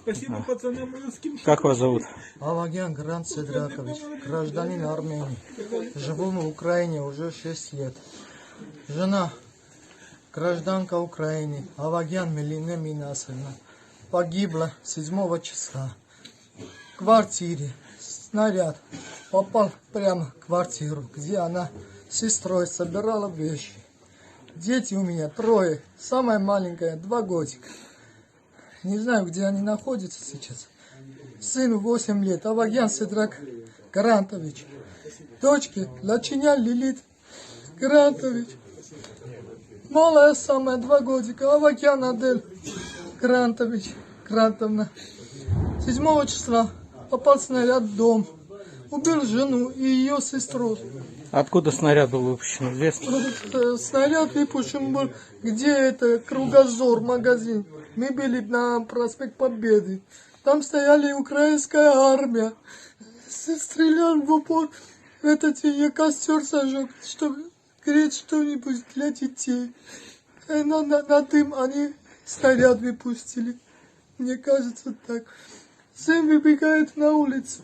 Спасибо пацанам русским. Как вас зовут? Авагян Грант Седракович, гражданин Армении. Живу в Украине уже 6 лет. Жена, гражданка Украины, Авагян Мелина Минасовна, погибла 7 числа. В квартире снаряд попал прямо в квартиру, где она с сестрой собирала вещи. Дети у меня 3, самая маленькая 2 годика. Не знаю, где они находятся сейчас. Сыну 8 лет, Авагян Седрак Грантович. Дочке Лачинян Лилит Грантович. Малая самая 2 годика, Авагян Адель Грантович, Грантовна. 7 числа попал снаряд в дом. Убил жену и ее сестру. Откуда снаряд был выпущен, известно? Снаряд выпущен был, где это, Кругозор, магазин. Мы были на проспект Победы. Там стояли украинская армия. Стрелял в упор. Этот я костер зажег, чтобы греть что-нибудь для детей. И на дым они снаряд выпустили. Мне кажется так. Сын выбегает на улицу.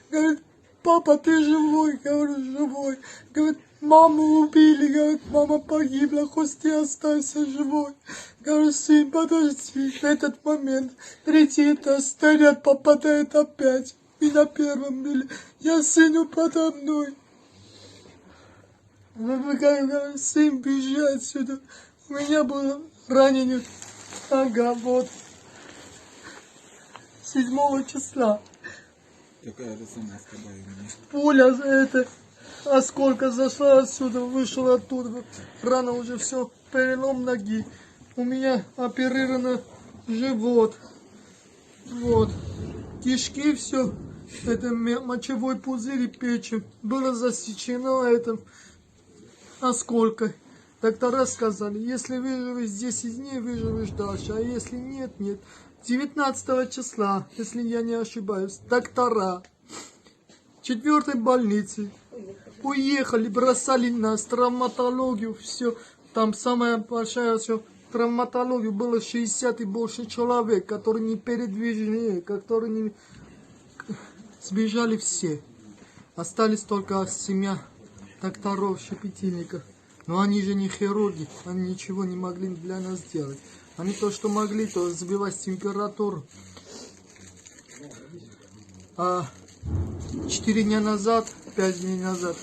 Говорит: папа, ты живой? Говорю: живой. Говорит: маму убили. Говорит: мама погибла, хоть ты остался живой. Говорю: сын, подожди. В этот момент 3-й этаж, снаряд попадает опять. И на 1-м были. Я сыну подо мной. Выбегаю, говорю: сын, бежи отсюда. У меня было ранение. Ага, вот. 7 числа. Такая же самая скоба у меня. Пуля это, осколка зашла отсюда, вышел оттуда. Рана уже все, перелом ноги. У меня оперировано живот. Вот. Кишки все. Это мочевой пузырь и печень. Было засечено это осколкой. Доктора сказали: если выживешь 10 дней, выживешь дальше. А если нет, нет. 19 числа, если я не ошибаюсь, доктора 4-й больницы уехали, бросали нас, травматологию, все. Там самая большая все, травматологию было 60 и больше человек, которые не передвижены, которые не... Сбежали все. Остались только семья докторов, щепетильников. Но они же не хирурги, они ничего не могли для нас сделать. Они то, что могли, то сбивать температуру. А 4 дня назад, 5 дней назад,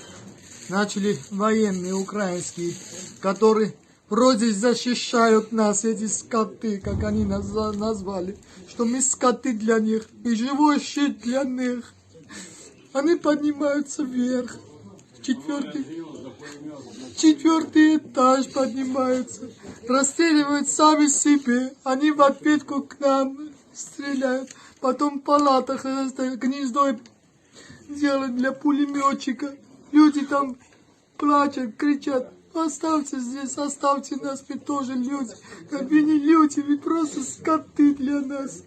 начали военные украинские, которые вроде защищают нас, эти скоты, как они нас назвали, что мы скоты для них, и живой щит для них. Они поднимаются вверх, 4-й этаж поднимаются, расстреливают сами себе, они в ответку к нам стреляют, потом в палатах гнездо делают для пулеметчика, люди там плачут, кричат: оставьте здесь, оставьте нас, мы тоже люди, вы не люди, вы просто скоты для нас.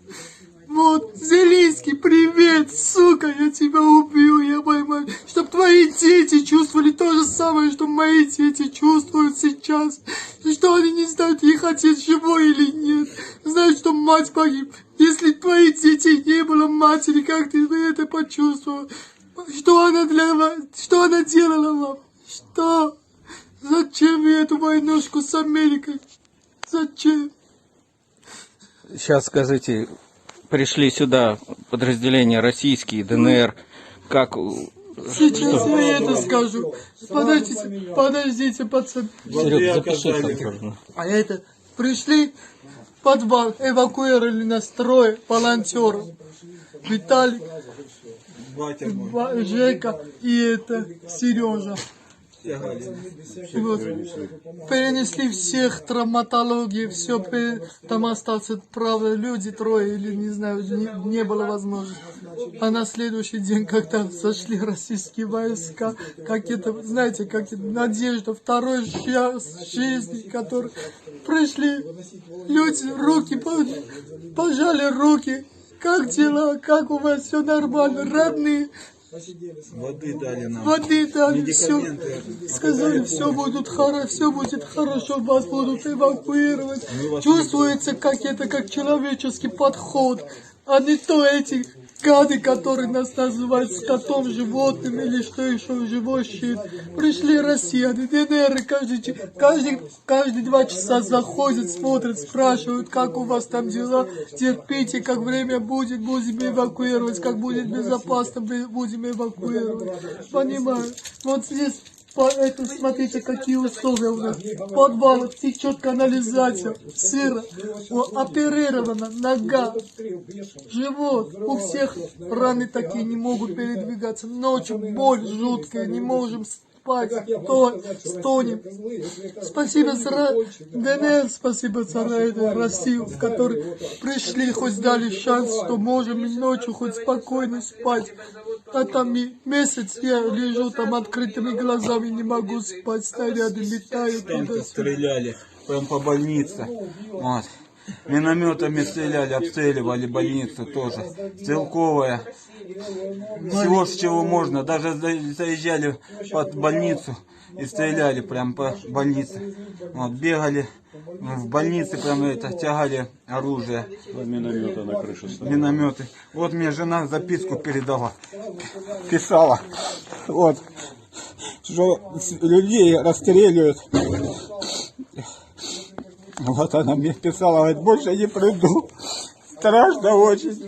Вот, Зелинский, привет, сука, я тебя убью, я поймаю. Чтоб твои дети чувствовали то же самое, что мои дети чувствуют сейчас. Что они не знают, их отец живой или нет. Знают, что мать погиб. Если твоих детей не было матери, как ты это почувствовал? Что она для вас, что она делала вам? Что? Зачем вы эту войнушку с Америкой? Зачем? Сейчас скажите, пришли сюда подразделения российские, ДНР, как... Сейчас я это скажу. Подождите, пацаны. Серег, запиши осторожно. А это, пришли в подвал, эвакуировали нас 3 волонтеров. Виталик, Жека и это, Сережа. Вот. Перенесли всех, травматологии, все, там остался, правда, люди 3 или не знаю, не было возможности. А на следующий день, когда зашли российские войска, как это, знаете, как это, надежда, второй жизни, которые пришли, люди, руки, пожали руки, как дела, как у вас, все нормально, родные. Воды дали нам. Воды дали, все. Сказали, все будет хорошо, вас будут эвакуировать. Чувствуется, как это, как человеческий подход. а не то эти гады, которые нас называют скотом, животным или что еще живущие. Пришли россияне, ДНР, каждые 2 часа заходят, смотрят, спрашивают, как у вас там дела, терпите, как время будет, будем эвакуировать, как будет безопасно, будем эвакуировать. Понимаю. Вот здесь, смотрите, какие условия у нас. В подвалах течет канализация, сыро, оперирована нога, живот. У всех раны такие, не могут передвигаться. Ночью боль жуткая, не можем спать, стонем. Спасибо за ДНР, спасибо за Россию, которые пришли, хоть дали шанс, что можем ночью хоть спокойно спать. А там месяц я лежу там открытыми глазами, не могу спать, снаряды летают туда-сюда. Стреляли прям по больнице. Вот. Минометами стреляли, обстреливали больницу тоже. Стрелковая. Всего, с чего можно. Даже заезжали под больницу и стреляли прям по больнице. Вот, бегали в больнице, прям это, тягали оружие. Минометы на крыше ставили. Минометы. Вот мне жена записку передала. Писала. Вот. Что людей расстреливают. Вот она мне писала, говорит, больше не приду. Страшно очень.